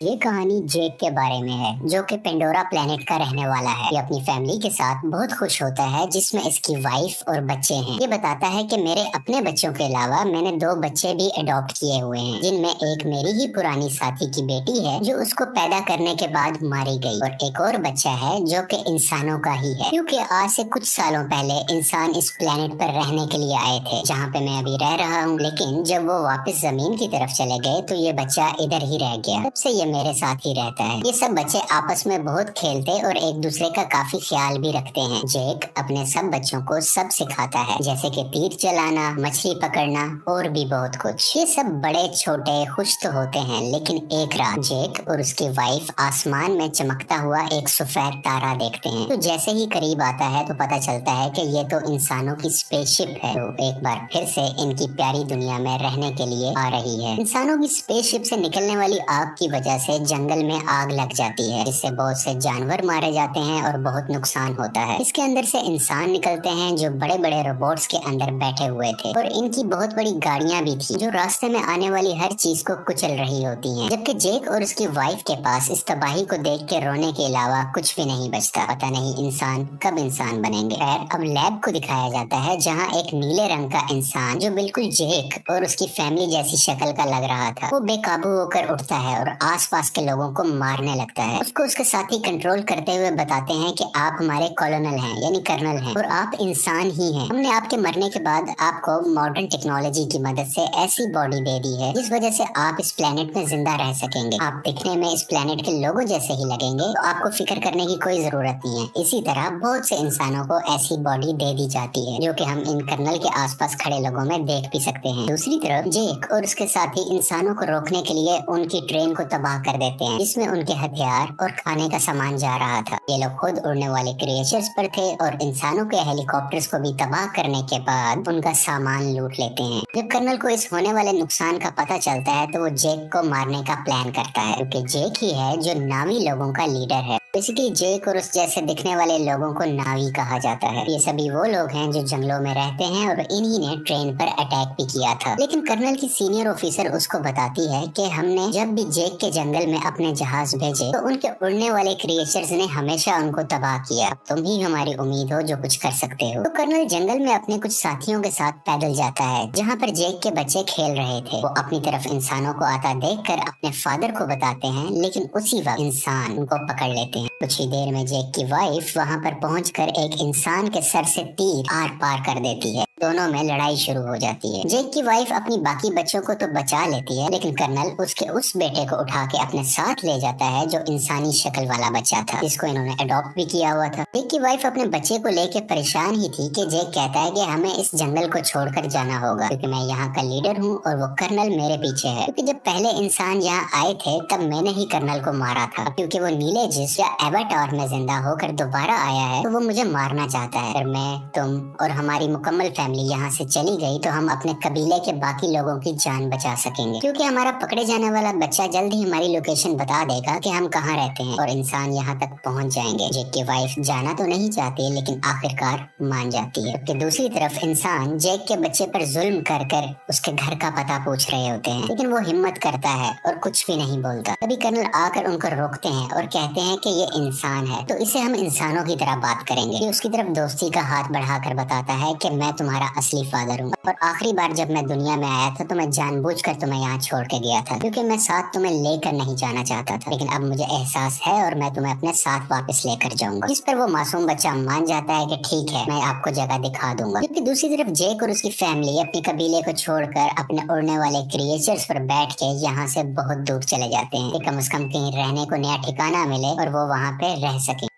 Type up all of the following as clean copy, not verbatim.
ये कहानी जेक के बारे में है जो कि पेंडोरा प्लेनेट का रहने वाला है। ये अपनी फैमिली के साथ बहुत खुश होता है जिसमें इसकी वाइफ और बच्चे हैं। ये बताता है कि मेरे अपने बच्चों के अलावा मैंने 2 बच्चे भी अडॉप्ट किए हुए हैं, जिनमें एक मेरी ही पुरानी साथी की बेटी है जो उसको पैदा करने के बाद मारी गई, और एक और बच्चा है जो कि इंसानों का ही है, क्योंकि आज से कुछ सालों पहले इंसान इस प्लेनेट पर रहने के लिए आए थे जहाँ पे मैं अभी रह रहा हूँ। लेकिन जब वो वापस जमीन की तरफ चले गए तो ये बच्चा इधर ही रह गया। तब से ये मेरे साथ ही रहता है। ये सब बच्चे आपस में बहुत खेलते और एक दूसरे का काफी ख्याल भी रखते हैं। जेक अपने सब बच्चों को सब सिखाता है, जैसे कि तीर चलाना, मछली पकड़ना और भी बहुत कुछ। ये सब बड़े छोटे खुश तो होते हैं, लेकिन एक रात जेक और उसकी वाइफ आसमान में चमकता हुआ एक सफेद तारा देखते हैं। तो जैसे ही करीब आता है तो पता चलता है कि ये तो इंसानों की स्पेसशिप है, तो एक बार फिर से इनकी प्यारी दुनिया में रहने के लिए आ रही है। इंसानों की स्पेसशिप से निकलने वाली आग की वजह से जंगल में आग लग जाती है, जिससे बहुत से जानवर मारे जाते हैं और बहुत नुकसान होता है। इसके अंदर से इंसान निकलते हैं जो बड़े बड़े रोबोट्स के अंदर बैठे हुए थे, और इनकी बहुत बड़ी गाड़ियां भी थी जो रास्ते में आने वाली हर चीज को कुचल रही होती हैं। जबकि जेक और उसकी वाइफ के पास इस तबाही को देख के रोने के अलावा कुछ भी नहीं बचता। पता नहीं इंसान कब इंसान बनेंगे। खैर, अब लैब को दिखाया जाता है जहाँ एक नीले रंग का इंसान जो बिल्कुल जेक और उसकी फैमिली जैसी शक्ल का लग रहा था, वो बेकाबू होकर उठता है और आसपास के लोगों को मारने लगता है। उसको उसके साथी कंट्रोल करते हुए बताते हैं कि आप हमारे कॉलोनल हैं, यानी कर्नल हैं, और आप इंसान ही हैं। हमने आपके मरने के बाद आपको मॉडर्न टेक्नोलॉजी की मदद से ऐसी बॉडी दे दी है जिस वजह से आप इस प्लेनेट में जिंदा रह सकेंगे। आप दिखने में इस प्लेनेट के लोगों जैसे ही लगेंगे, तो आपको फिक्र करने की कोई जरूरत नहीं है। इसी तरह बहुत से इंसानों को ऐसी बॉडी दे दी जाती है जो कि हम इन कर्नल के आसपास खड़े लोगों में देख भी सकते हैं। दूसरी तरफ जेक और उसके साथी इंसानों को रोकने के लिए उनकी ट्रेन को तबाह कर देते हैं, जिसमें उनके हथियार और खाने का सामान जा रहा था। ये लोग खुद उड़ने वाले क्रिएचर्स पर थे और इंसानों के हेलीकॉप्टर्स को भी तबाह करने के बाद उनका सामान लूट लेते हैं। जब कर्नल को इस होने वाले नुकसान का पता चलता है तो वो जेक को मारने का प्लान करता है, क्योंकि जेक ही है जो नावी लोगों का लीडर है। बेसिकली जेक और उस जैसे दिखने वाले लोगों को नावी कहा जाता है। ये सभी वो लोग हैं जो जंगलों में रहते हैं और इन्हीं ने ट्रेन पर अटैक भी किया था। लेकिन कर्नल की सीनियर ऑफिसर उसको बताती है कि हमने जब भी जेक के जंगल में अपने जहाज भेजे तो उनके उड़ने वाले क्रिएचर्स ने हमेशा उनको तबाह किया। तुम ही हमारी उम्मीद हो जो कुछ कर सकते हो। तो कर्नल जंगल में अपने कुछ साथियों के साथ पैदल जाता है जहाँ पर जेक के बच्चे खेल रहे थे। वो अपनी तरफ इंसानों को आता देखकर अपने फादर को बताते हैं, लेकिन उसी वक्त इंसान उनको पकड़ लेते हैं। कुछ ही देर में जेक की वाइफ वहाँ पर पहुंचकर एक इंसान के सर से तीर आर पार कर देती है। दोनों में लड़ाई शुरू हो जाती है। जेक की वाइफ अपनी बाकी बच्चों को तो बचा लेती है, लेकिन कर्नल उसके उस बेटे को उठा के अपने साथ ले जाता है जो इंसानी शक्ल वाला बच्चा था, जिसको इन्होंने अडॉप्ट भी किया हुआ था। जेक की वाइफ अपने बच्चे को लेके परेशान ही थी कि जेक कहता है कि हमें इस जंगल को छोड़कर जाना होगा, क्योंकि मैं यहाँ का लीडर हूँ और वो कर्नल मेरे पीछे है। क्योंकि जब पहले इंसान यहाँ आए थे तब मैंने ही कर्नल को मारा था, क्योंकि वो नीले जिस या एवाटार में जिंदा होकर दोबारा आया है तो वो मुझे मारना चाहता है। अगर मैं, तुम और हमारी मुकम्मल फैमिली यहाँ से चली गई तो हम अपने कबीले के बाकी लोगों की जान बचा सकेंगे, क्योंकि हमारा पकड़े जाने वाला बच्चा जल्द ही हमारी लोकेशन बता देगा कि हम कहाँ रहते हैं और इंसान यहाँ तक पहुँच जाएंगे। जेक की वाइफ जाना तो नहीं चाहती, लेकिन आखिरकार मान जाती है। जबकि दूसरी तरफ इंसान जेक के बच्चे पर जुल्म कर कर उसके घर का पता पूछ रहे होते हैं, लेकिन वो हिम्मत करता है और कुछ भी नहीं बोलता। तभी कर्नल आकर उनको रोकते हैं और कहते हैं कि ये इंसान है तो इसे हम इंसानों की तरह बात करेंगे। ये उसकी तरफ दोस्ती का हाथ बढ़ाकर बताता है कि मैं तुम्हारा असली फादर हूँ, और आखिरी बार जब मैं दुनिया में आया था तो मैं जानबूझकर तुम्हें यहाँ छोड़ के गया था, क्योंकि मैं साथ तुम्हें लेकर नहीं जाना चाहता था। लेकिन अब मुझे एहसास है और मैं तुम्हें अपने साथ वापस लेकर जाऊंगा। इस पर वो मासूम बच्चा मान जाता है कि ठीक है, मैं आपको जगह दिखा दूंगा। जबकि दूसरी तरफ जेक और उसकी फैमिली अपने कबीले को छोड़कर अपने उड़ने वाले क्रिएचर्स पर बैठ के यहाँ से बहुत दूर चले जाते हैं कि कम से कम कहीं रहने को नया ठिकाना मिले और वो वहाँ पे रह सके।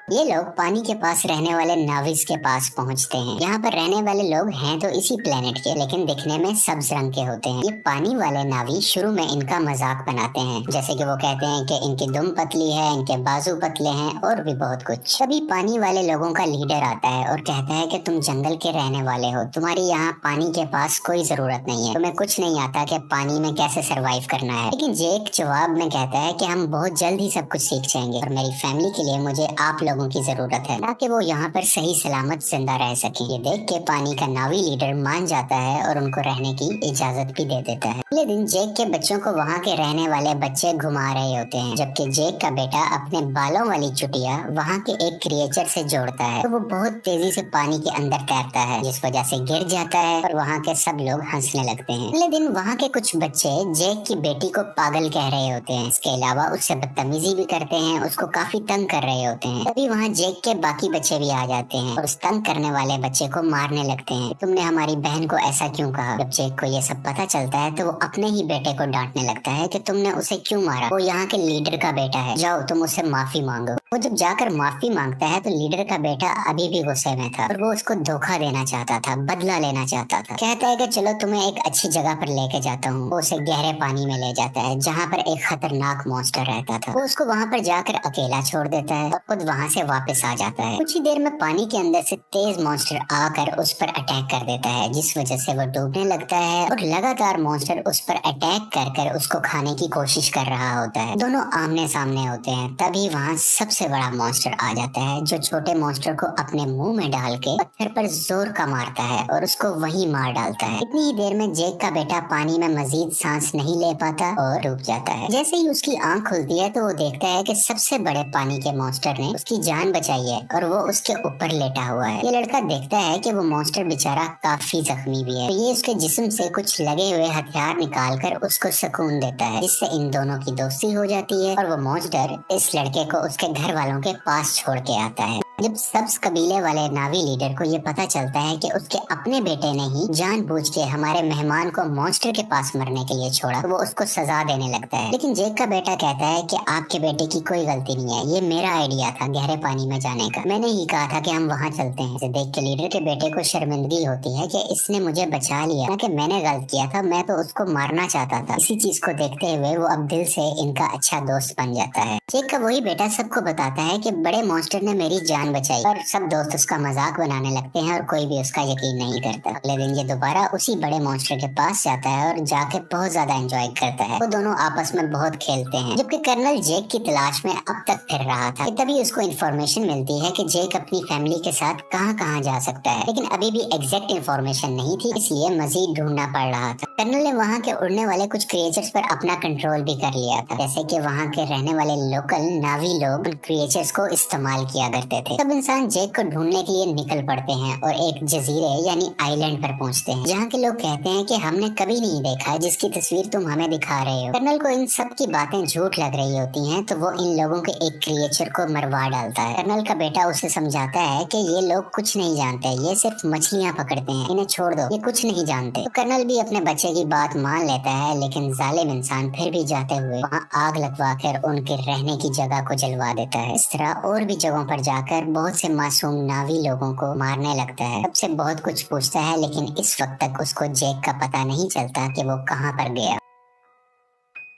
ये लोग पानी के पास रहने वाले नाविस के पास पहुंचते हैं। यहाँ पर रहने वाले लोग हैं तो इसी प्लेनेट के, लेकिन दिखने में सब्ज रंग के होते हैं। ये पानी वाले नावी शुरू में इनका मजाक बनाते हैं, जैसे कि वो कहते हैं कि इनकी दुम पतली है, इनके बाजू पतले हैं और भी बहुत कुछ। तभी पानी वाले लोगों का लीडर आता है और कहता है कि तुम जंगल के रहने वाले हो, तुम्हारी यहाँ पानी के पास कोई जरूरत नहीं है, तुम्हें कुछ नहीं आता कि पानी में कैसे सरवाइव करना है। लेकिन जेक जवाब में कहता है कि हम बहुत जल्द ही सब कुछ सीख जाएंगे और मेरी फैमिली के लिए मुझे आप लोगों लोगों की जरूरत है ताकि वो यहाँ पर सही सलामत जिंदा रह सके। ये देख के पानी का नावी लीडर मान जाता है और उनको रहने की इजाजत भी दे देता है। अगले दिन जेक के बच्चों को वहाँ के रहने वाले बच्चे घुमा रहे होते हैं, जबकि जेक का बेटा अपने बालों वाली चुटिया वहाँ के एक क्रिएचर से जोड़ता है तो वो बहुत तेजी से पानी के अंदर तैरता है, जिस वजह से गिर जाता है और वहाँ के सब लोग हंसने लगते हैं। अगले दिन वहाँ के कुछ बच्चे जेक की बेटी को पागल कह रहे होते हैं। इसके अलावा उससे बदतमीजी भी करते हैं, उसको काफी तंग कर रहे होते हैं। तभी वहाँ जेक के बाकी बच्चे भी आ जाते हैं और उस तंग करने वाले बच्चे को मारने लगते हैं। तुमने हमारी बहन को ऐसा क्यों कहा? जब जेक को ये सब पता चलता है तो वो अपने ही बेटे को डांटने लगता है कि तुमने उसे क्यों मारा, वो यहाँ के लीडर का बेटा है, जाओ तुम उससे माफी मांगो। वो जब जाकर माफी मांगता है तो लीडर का बेटा अभी भी गुस्से में था और वो उसको धोखा देना चाहता था, बदला लेना चाहता था। कहता है कि चलो तुम्हें एक अच्छी जगह पर लेके जाता हूँ। वो उसे गहरे पानी में ले जाता है जहाँ पर एक खतरनाक मॉन्स्टर रहता था। वो उसको वहाँ पर जाकर अकेला छोड़ देता है और खुद वहाँ से वापस आ जाता है। कुछ ही देर में पानी के अंदर से तेज मॉन्स्टर आकर उस पर अटैक कर देता है, जिस वजह से वो डूबने लगता है और लगातार मॉन्स्टर उस पर अटैक कर उसको खाने की कोशिश कर रहा होता है। दोनों आमने सामने होते हैं। तभी वहाँ सबसे बड़ा मॉन्स्टर आ जाता है जो छोटे मॉन्स्टर को अपने मुंह में डाल के पत्थर पर जोर का मारता है और उसको वहीं मार डालता है। इतनी ही देर में जेक का बेटा पानी में मजीद सांस नहीं ले पाता और डूब जाता है। जैसे ही उसकी आंख खुलती है तो वो देखता है कि सबसे बड़े पानी के मॉन्स्टर ने उसकी जान बचाई है और वो उसके ऊपर लेटा हुआ है। ये लड़का देखता है कि वो मॉन्स्टर बेचारा काफी जख्मी भी है, तो ये उसके जिस्म से कुछ लगे हुए हथियार निकाल कर उसको सुकून देता है, जिससे इन दोनों की दोस्ती हो जाती है और वो मॉन्स्टर इस लड़के को उसके घर वालों के पास छोड़ के आता है। जब सब्ज कबीले वाले नावी लीडर को ये पता चलता है कि उसके अपने बेटे ने ही जानबूझ के हमारे मेहमान को मॉन्स्टर के पास मरने के लिए छोड़ा, तो वो उसको सजा देने लगता है। लेकिन जेक का बेटा कहता है कि आपके बेटे की कोई गलती नहीं है, ये मेरा आइडिया था गहरे पानी में जाने का, मैंने ही कहा था कि हम वहाँ चलते हैं। इसे देख के लीडर के बेटे को शर्मिंदगी होती है कि इसने मुझे बचा लिया, ना कि मैंने गलत किया था, मैं तो उसको मारना चाहता था। इसी चीज को देखते हुए वो अब दिल से इनका अच्छा दोस्त बन जाता है। जेक का वही बेटा सबको बताता है कि बड़े मॉन्स्टर ने मेरी जान बचाई, और सब दोस्त उसका मजाक बनाने लगते हैं और कोई भी उसका यकीन नहीं करता। अगले दिन ये दोबारा उसी बड़े मॉन्स्टर के पास जाता है और जाके बहुत ज्यादा एंजॉय करता है। वो दोनों आपस में बहुत खेलते हैं, जबकि कर्नल जेक की तलाश में अब तक फिर रहा था। तभी उसको इन्फॉर्मेशन मिलती है कि जेक अपनी फैमिली के साथ कहाँ कहाँ जा सकता है, लेकिन अभी भी एग्जैक्ट इन्फॉर्मेशन नहीं थी, इसलिए मजीद ढूंढना पड़ रहा था। कर्नल ने वहाँ के उड़ने वाले कुछ क्रिएचर्स पर अपना कंट्रोल भी कर लिया था, जैसे कि वहाँ के रहने वाले लोकल नावी लोग उन क्रिएचर्स को इस्तेमाल किया करते थे। सब इंसान जेक को ढूंढने के लिए निकल पड़ते हैं और एक जजीरे यानी आइलैंड पर पहुंचते हैं, जहाँ के लोग कहते हैं कि हमने कभी नहीं देखा है जिसकी तस्वीर तुम हमें दिखा रहे हो। कर्नल को इन सब की बातें झूठ लग रही होती हैं, तो वो इन लोगों के एक क्रिएचर को मरवा डालता है। कर्नल का बेटा उसे समझाता है कि ये लोग कुछ नहीं जानते, ये सिर्फ मछलियाँ पकड़ते हैं, इन्हें छोड़ दो, ये कुछ नहीं जानते। तो कर्नल भी अपने बच्चे की बात मान लेता है, लेकिन जालिम इंसान फिर भी जाते हुए वहाँ आग लगवा कर उनके रहने की जगह को जलवा देता है। इस तरह और भी जगहों पर जाकर बहुत से मासूम नावी लोगों को मारने लगता है, सबसे बहुत कुछ पूछता है, लेकिन इस वक्त तक उसको जेक का पता नहीं चलता कि वो कहाँ पर गया।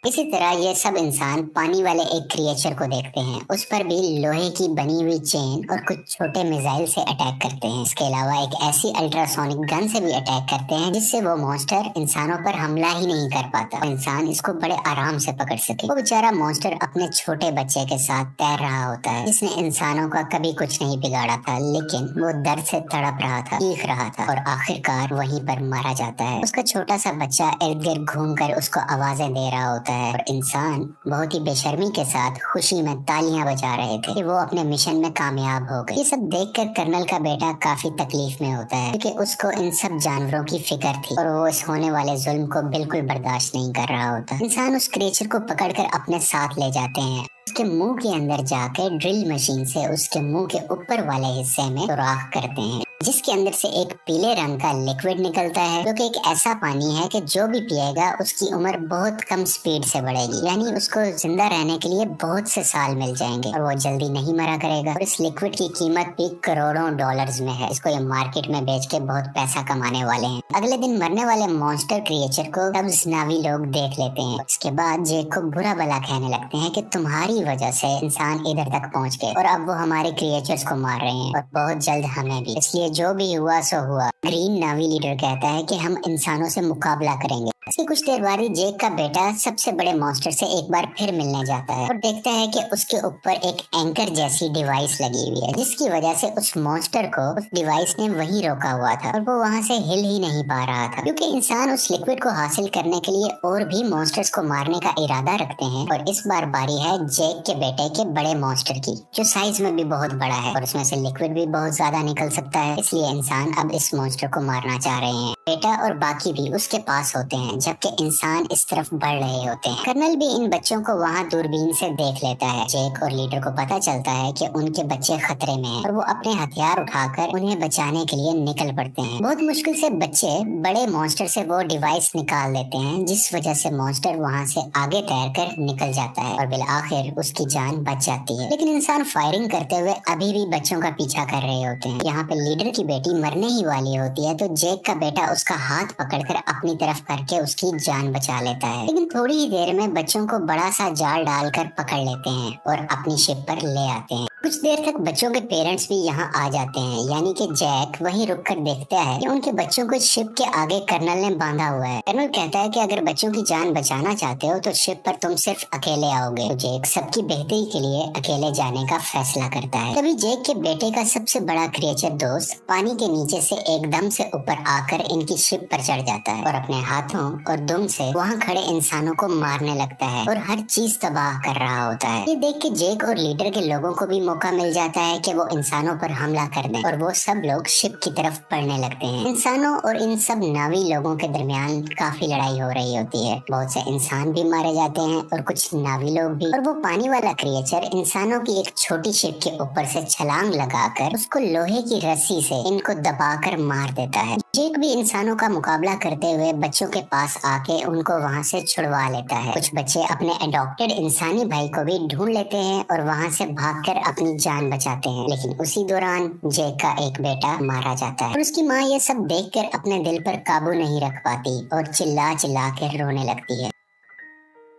इसी तरह ये सब इंसान पानी वाले एक क्रिएचर को देखते हैं, उस पर भी लोहे की बनी हुई चेन और कुछ छोटे मिसाइल से अटैक करते हैं। इसके अलावा एक ऐसी अल्ट्रासोनिक गन से भी अटैक करते हैं जिससे वो मॉन्स्टर इंसानों पर हमला ही नहीं कर पाता, इंसान इसको बड़े आराम से पकड़ सके। वो बेचारा मॉन्स्टर अपने छोटे बच्चे के साथ तैर रहा होता है, जिसने इंसानों का कभी कुछ नहीं बिगाड़ा था, लेकिन वो दर्द से तड़प रहा था, चीख रहा था और आखिरकार वहीं पर मारा जाता है। उसका छोटा सा बच्चा इर्द गिर्द घूम कर उसको आवाजें दे रहा होता है और इंसान बहुत ही बेशर्मी के साथ खुशी में तालियां बजा रहे थे कि वो अपने मिशन में कामयाब हो गए। ये सब देखकर कर्नल का बेटा काफी तकलीफ में होता है, क्योंकि उसको इन सब जानवरों की फिक्र थी और वो इस होने वाले जुल्म को बिल्कुल बर्दाश्त नहीं कर रहा होता। इंसान उस क्रिएचर को पकड़कर अपने साथ ले जाते हैं, उसके मुंह के अंदर जाकर ड्रिल मशीन से उसके मुंह के ऊपर वाले हिस्से में सुराख करते हैं, जिसके अंदर से एक पीले रंग का लिक्विड निकलता है, जो कि एक ऐसा पानी है कि जो भी पिएगा उसकी उम्र बहुत कम स्पीड से बढ़ेगी, यानी उसको जिंदा रहने के लिए बहुत से साल मिल जाएंगे और वो जल्दी नहीं मरा करेगा। और इस लिक्विड की कीमत भी करोड़ों डॉलर्स में है, इसको ये मार्केट में बेच के बहुत पैसा कमाने वाले हैं। अगले दिन मरने वाले मॉन्स्टर क्रिएचर को सब्ज नावी लोग देख लेते हैं। इसके बाद जेक को बुरा भला कहने लगते हैं कि तुम्हारी वजह से इंसान इधर तक पहुँच गए और अब वो हमारे क्रिएचर्स को मार रहे हैं और बहुत जल्द हमें भी, इसलिए से जो भी हुआ सो हुआ। ग्रीन नावी लीडर कहता है कि हम इंसानों से मुकाबला करेंगे। इसके कुछ देर बाद ही जेक का बेटा सबसे बड़े मॉन्स्टर से एक बार फिर मिलने जाता है और देखता है कि उसके ऊपर एक एंकर जैसी डिवाइस लगी हुई है, जिसकी वजह से उस मॉन्स्टर को उस डिवाइस ने वहीं रोका हुआ था और वो वहां से हिल ही नहीं पा रहा था, क्योंकि इंसान उस लिक्विड को हासिल करने के लिए और भी मॉन्स्टर्स को मारने का इरादा रखते हैं। और इस बार बारी है जेक के बेटे के बड़े मॉन्स्टर की, जो साइज में भी बहुत बड़ा है और उसमें से लिक्विड भी बहुत ज्यादा निकल सकता है। इसलिए इंसान अब इस मॉन्स्टर को मारना चाह रहे हैं। बेटा और बाकी भी उसके पास होते हैं, जबकि इंसान इस तरफ बढ़ रहे होते हैं। कर्नल भी इन बच्चों को वहाँ दूरबीन से देख लेता है। जेक और लीडर को पता चलता है कि उनके बच्चे खतरे में हैं और वो अपने हथियार उठाकर उन्हें बचाने के लिए निकल पड़ते हैं। बहुत मुश्किल से बच्चे बड़े मॉन्स्टर से वो डिवाइस निकाल देते हैं, जिस वजह से मॉन्स्टर वहाँ से आगे तैरकर निकल जाता है और बिल आखिर उसकी जान बच जाती है। लेकिन इंसान फायरिंग करते हुए अभी भी बच्चों का पीछा कर रहे होते हैं। यहाँ पे लीडर की बेटी मरने ही वाली होती है, तो जेक का बेटा उसका हाथ पकड़कर अपनी तरफ करके उसकी जान बचा लेता है। लेकिन थोड़ी ही देर में बच्चों को बड़ा सा जाल डालकर पकड़ लेते हैं और अपनी शिप पर ले आते हैं। कुछ देर तक बच्चों के पेरेंट्स भी यहाँ आ जाते हैं, यानी कि जैक वहीं रुककर देखता है कि उनके बच्चों को शिप के आगे कर्नल ने बांधा हुआ है। कर्नल कहता है कि अगर बच्चों की जान बचाना चाहते हो तो शिप पर तुम सिर्फ अकेले आओगे। तो जेक सबकी बेहतरी के लिए अकेले जाने का फैसला करता है। तभी जेक के बेटे का सबसे बड़ा क्रिएचर दोस्त पानी के नीचे से एकदम से ऊपर आकर इनकी शिप पर चढ़ जाता है और अपने हाथों और दुम से वहाँ खड़े इंसानों को मारने लगता है और हर चीज तबाह कर रहा होता है। ये देख के जेक और लीडर के लोगों को भी मौका मिल जाता है कि वो इंसानों पर हमला कर दें और वो सब लोग शिप की तरफ बढ़ने लगते हैं। इंसानों और इन सब नावी लोगों के दरमियान काफी लड़ाई हो रही होती है। बहुत से इंसान भी मारे जाते हैं और कुछ नावी लोग भी। और वो पानी वाला क्रिएचर इंसानों की एक छोटी शिप के ऊपर से छलांग लगाकर उसको लोहे की रस्सी से इनको दबाकर मार देता है। जेक भी इंसानों का मुकाबला करते हुए बच्चों के पास आके उनको वहाँ से छुड़वा लेता है। कुछ बच्चे अपने अडॉप्टेड इंसानी भाई को भी ढूंढ लेते हैं और वहाँ से भागकर अपनी जान बचाते हैं। लेकिन उसी दौरान जेक का एक बेटा मारा जाता है और उसकी माँ ये सब देखकर अपने दिल पर काबू नहीं रख पाती और चिल्ला चिल्ला कर रोने लगती है।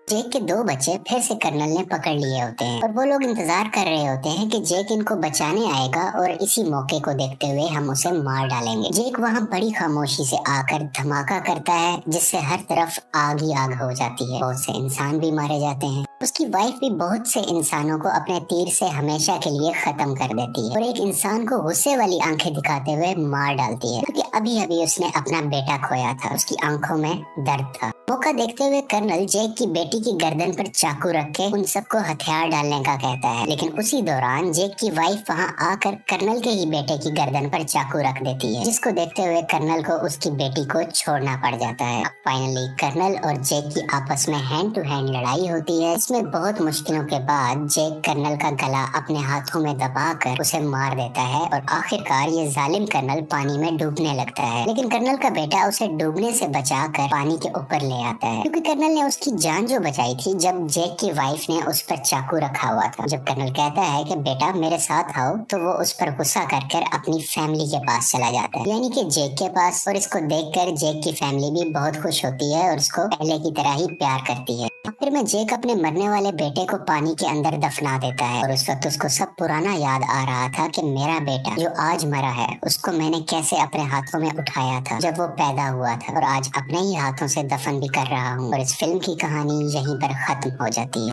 जेक के दो बच्चे फिर से कर्नल ने पकड़ लिए होते हैं और वो लोग इंतजार कर रहे होते हैं कि जेक इनको बचाने आएगा और इसी मौके को देखते हुए हम उसे मार डालेंगे। जेक वहाँ बड़ी खामोशी से आकर धमाका करता है, जिससे हर तरफ आग ही आग हो जाती है। बहुत से इंसान भी मारे जाते हैं। उसकी वाइफ भी बहुत से इंसानों को अपने तीर से हमेशा के लिए खत्म कर देती है और एक इंसान को गुस्से वाली आंखें दिखाते हुए मार डालती है, क्योंकि अभी अभी उसने अपना बेटा खोया था। उसकी आंखों में दर्द था। मौका देखते हुए कर्नल जेक की बेटी की गर्दन पर चाकू रख के उन सबको हथियार डालने का कहता है। लेकिन उसी दौरान जेक की वाइफ वहाँ आकर कर्नल के ही बेटे की गर्दन पर चाकू रख देती है, जिसको देखते हुए कर्नल को उसकी बेटी को छोड़ना पड़ जाता है। फाइनली कर्नल और जेक की आपस में हैंड टू हैंड लड़ाई होती है। इसमें बहुत मुश्किलों के बाद जेक कर्नल का गला अपने हाथों में दबाकर उसे मार देता है और आखिरकार ये जालिम कर्नल पानी में डूबने लगता है। लेकिन कर्नल का बेटा उसे डूबने से बचाकर पानी के ऊपर ले आता है, क्योंकि कर्नल ने उसकी जान जो बचाई थी जब जेक की वाइफ ने उस पर चाकू रखा हुआ था। जब कर्नल कहता है कि बेटा मेरे साथ आओ, तो वो उस पर गुस्सा कर अपनी फैमिली के पास चला जाता है, यानी कि जेक के पास। और इसको देखकर जेक की फैमिली भी बहुत खुश होती है और उसको पहले की तरह ही प्यार करती है। आखिर में जेक अपने मरने वाले बेटे को पानी के अंदर दफना देता है और उस वक्त उसको सब पुराना याद आ रहा था कि मेरा बेटा जो आज मरा है उसको मैंने कैसे अपने हाथों में उठाया था जब वो पैदा हुआ था, और आज अपने ही हाथों से दफन भी कर रहा हूँ। और इस फिल्म की कहानी यहीं पर खत्म हो जाती है।